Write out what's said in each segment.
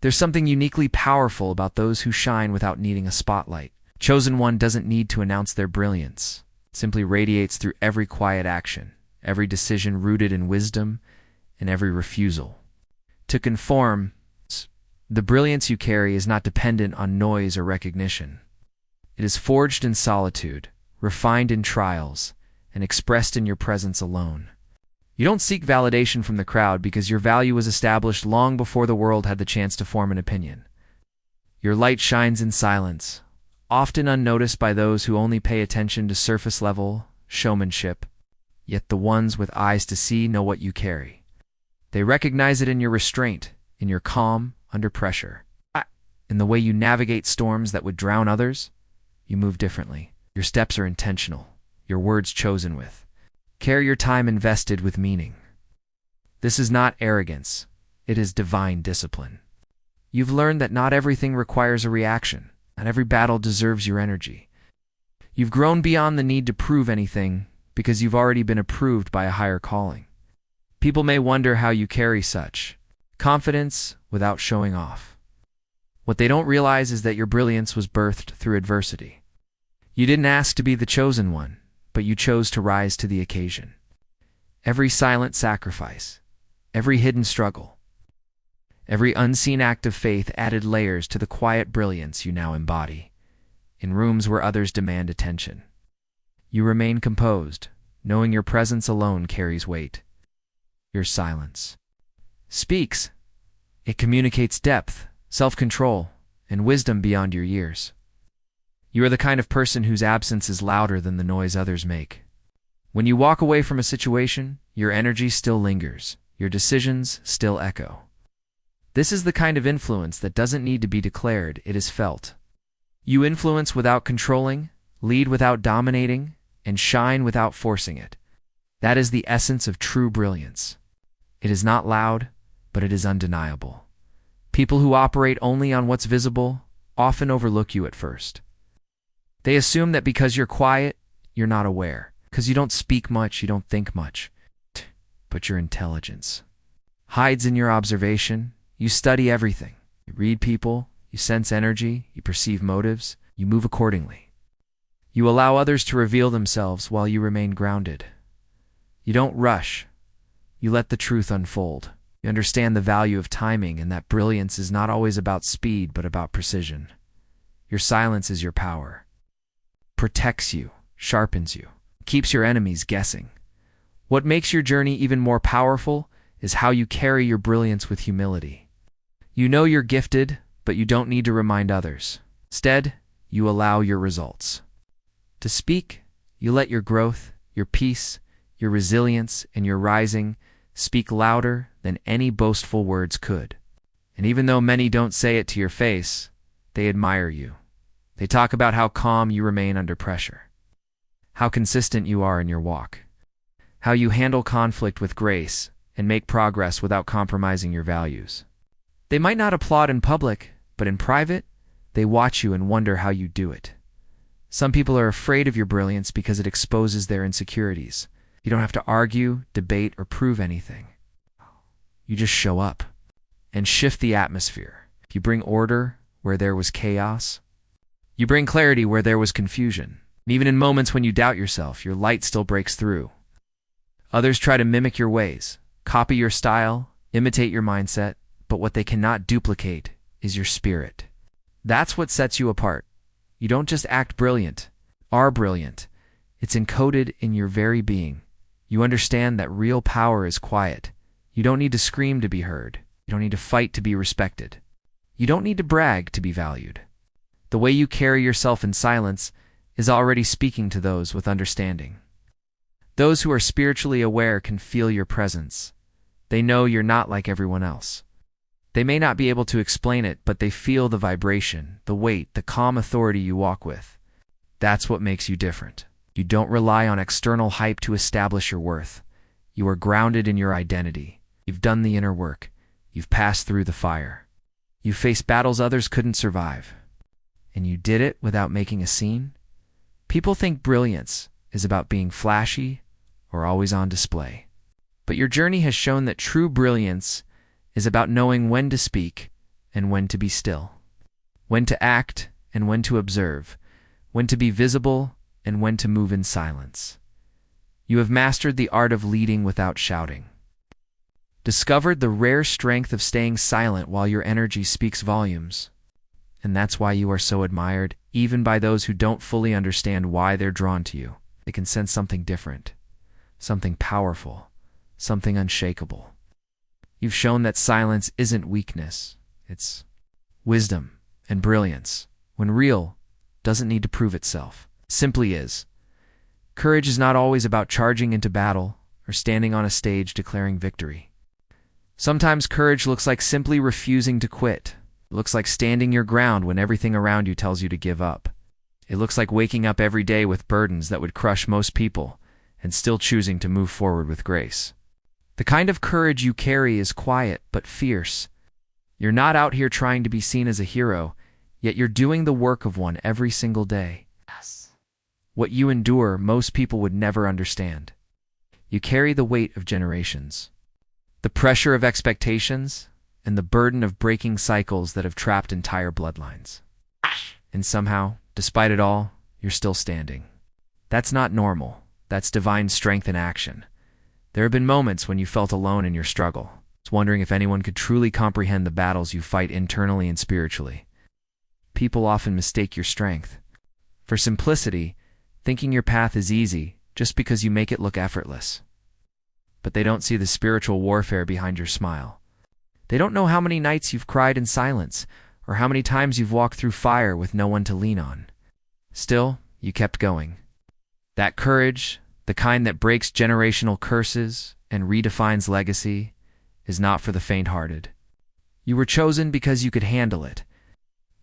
There's something uniquely powerful about those who shine without needing a spotlight. Chosen one doesn't need to announce their brilliance. It simply radiates through every quiet action, every decision rooted in wisdom, and every refusal to conform. The brilliance you carry is not dependent on noise or recognition. It is forged in solitude, refined in trials, and expressed in your presence alone. You don't seek validation from the crowd because your value was established long before the world had the chance to form an opinion. Your light shines in silence, often unnoticed by those who only pay attention to surface-level showmanship, yet the ones with eyes to see know what you carry. They recognize it in your restraint, in your calm under pressure. In the way you navigate storms that would drown others, you move differently. Your steps are intentional, your words chosen with care, your time invested with meaning. This is not arrogance, it is divine discipline. You've learned that not everything requires a reaction, not every battle deserves your energy. You've grown beyond the need to prove anything because you've already been approved by a higher calling. People may wonder how you carry such confidence without showing off. What they don't realize is that your brilliance was birthed through adversity. You didn't ask to be the chosen one, but you chose to rise to the occasion. Every silent sacrifice, every hidden struggle, every unseen act of faith added layers to the quiet brilliance you now embody. In rooms where others demand attention, you remain composed, knowing your presence alone carries weight. Your silence speaks. It communicates depth, self-control, and wisdom beyond your years. You are the kind of person whose absence is louder than the noise others make. When you walk away from a situation, your energy still lingers, your decisions still echo. This is the kind of influence that doesn't need to be declared, it is felt. You influence without controlling, lead without dominating, and shine without forcing it. That is the essence of true brilliance. It is not loud, but it is undeniable. People who operate only on what's visible often overlook you at first. They assume that because you're quiet, you're not aware. Because you don't speak much, you don't think much. But your intelligence hides in your observation. You study everything. You read people, you sense energy, you perceive motives, you move accordingly. You allow others to reveal themselves while you remain grounded. You don't rush. You let the truth unfold. You understand the value of timing and that brilliance is not always about speed but about precision. Your silence is your power. Protects you, sharpens you, keeps your enemies guessing. What makes your journey even more powerful is how you carry your brilliance with humility. You know you're gifted, but you don't need to remind others. Instead, you allow your results to speak. You let your growth, your peace, your resilience, and your rising speak louder than any boastful words could. And even though many don't say it to your face, they admire you. They talk about how calm you remain under pressure, how consistent you are in your walk, how you handle conflict with grace and make progress without compromising your values. They might not applaud in public, but in private, they watch you and wonder how you do it. Some people are afraid of your brilliance because it exposes their insecurities. You don't have to argue, debate, or prove anything. You just show up and shift the atmosphere. You bring order where there was chaos. You bring clarity where there was confusion. And even in moments when you doubt yourself, your light still breaks through. Others try to mimic your ways, copy your style, imitate your mindset, but what they cannot duplicate is your spirit. That's what sets you apart. You don't just act brilliant, are brilliant. It's encoded in your very being. You understand that real power is quiet. You don't need to scream to be heard. You don't need to fight to be respected. You don't need to brag to be valued. The way you carry yourself in silence is already speaking to those with understanding. Those who are spiritually aware can feel your presence. They know you're not like everyone else. They may not be able to explain it, but they feel the vibration, the weight, the calm authority you walk with. That's what makes you different. You don't rely on external hype to establish your worth. You are grounded in your identity. You've done the inner work. You've passed through the fire. You faced battles others couldn't survive. And you did it without making a scene. People think brilliance is about being flashy or always on display. But your journey has shown that true brilliance is about knowing when to speak and when to be still, when to act and when to observe, when to be visible and when to move in silence. You have mastered the art of leading without shouting. Discovered the rare strength of staying silent while your energy speaks volumes. And that's why you are so admired, even by those who don't fully understand why they're drawn to you. They can sense something different, something powerful, something unshakable. You've shown that silence isn't weakness, it's wisdom and brilliance. When real, doesn't need to prove itself, simply is. Courage is not always about charging into battle or standing on a stage declaring victory. Sometimes courage looks like simply refusing to quit. It looks like standing your ground when everything around you tells you to give up. It looks like waking up every day with burdens that would crush most people and still choosing to move forward with grace. The kind of courage you carry is quiet but fierce. You're not out here trying to be seen as a hero, yet you're doing the work of one every single day. Yes. What you endure, most people would never understand. You carry the weight of generations, the pressure of expectations, and the burden of breaking cycles that have trapped entire bloodlines. And somehow, despite it all, you're still standing. That's not normal. That's divine strength in action. There have been moments when you felt alone in your struggle, wondering if anyone could truly comprehend the battles you fight internally and spiritually. People often mistake your strength for simplicity, thinking your path is easy just because you make it look effortless. But they don't see the spiritual warfare behind your smile. They don't know how many nights you've cried in silence, or how many times you've walked through fire with no one to lean on. Still, you kept going. That courage, the kind that breaks generational curses and redefines legacy, is not for the faint-hearted. You were chosen because you could handle it.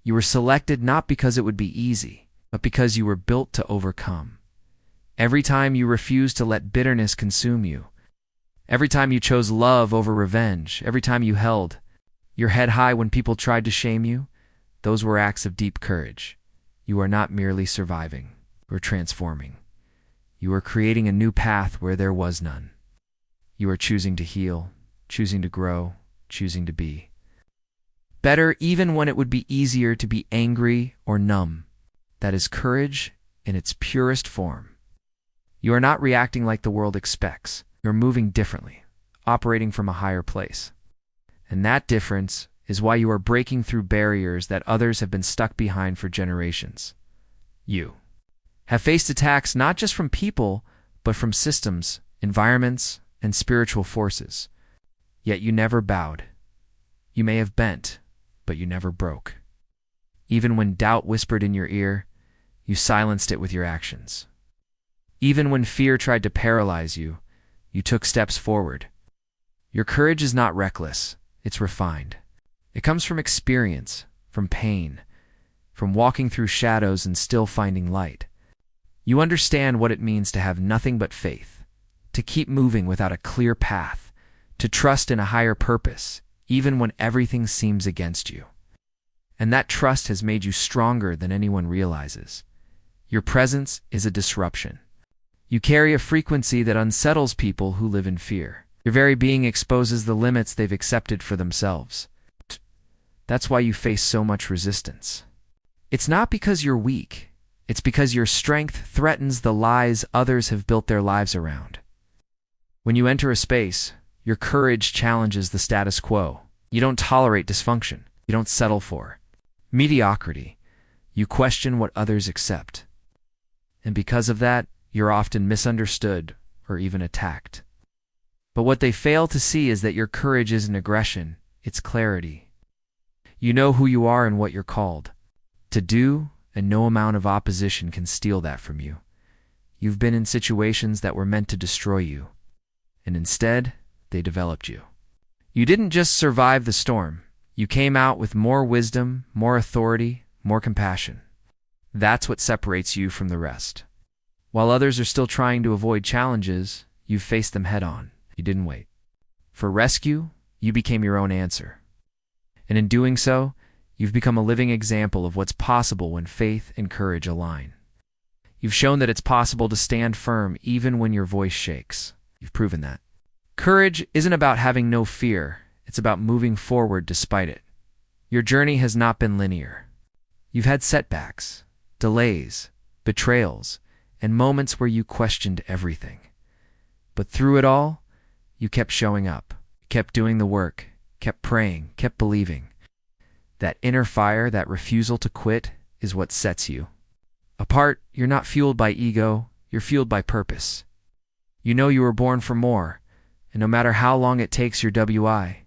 You were selected not because it would be easy, but because you were built to overcome. Every time you refused to let bitterness consume you, every time you chose love over revenge, every time you held your head high when people tried to shame you, those were acts of deep courage. You are not merely surviving or transforming. You are creating a new path where there was none. You are choosing to heal, choosing to grow, choosing to be better even when it would be easier to be angry or numb. That is courage in its purest form. You are not reacting like the world expects. You're moving differently, operating from a higher place. And that difference is why you are breaking through barriers that others have been stuck behind for generations. You have faced attacks not just from people, but from systems, environments, and spiritual forces. Yet you never bowed. You may have bent, but you never broke. Even when doubt whispered in your ear, you silenced it with your actions. Even when fear tried to paralyze you, you took steps forward. Your courage is not reckless, it's refined. It comes from experience, from pain, from walking through shadows and still finding light. You understand what it means to have nothing but faith, to keep moving without a clear path, to trust in a higher purpose, even when everything seems against you. And that trust has made you stronger than anyone realizes. Your presence is a disruption. You carry a frequency that unsettles people who live in fear. Your very being exposes the limits they've accepted for themselves. That's why you face so much resistance. It's not because you're weak. It's because your strength threatens the lies others have built their lives around. When you enter a space, your courage challenges the status quo. You don't tolerate dysfunction. You don't settle for mediocrity. You question what others accept. And because of that, you're often misunderstood or even attacked. But what they fail to see is that your courage isn't aggression, it's clarity. You know who you are and what you're called to do, and no amount of opposition can steal that from you. You've been in situations that were meant to destroy you, and instead, they developed you. You didn't just survive the storm. You came out with more wisdom, more authority, more compassion. That's what separates you from the rest. While others are still trying to avoid challenges, you've faced them head-on. You didn't wait for rescue, you became your own answer. And in doing so, you've become a living example of what's possible when faith and courage align. You've shown that it's possible to stand firm even when your voice shakes. You've proven that. Courage isn't about having no fear, it's about moving forward despite it. Your journey has not been linear. You've had setbacks, delays, betrayals, and moments where you questioned everything. But through it all, you kept showing up, kept doing the work, kept praying, kept believing. That inner fire, that refusal to quit, is what sets you apart. You're not fueled by ego, you're fueled by purpose. You know you were born for more, and no matter how long it takes your WI,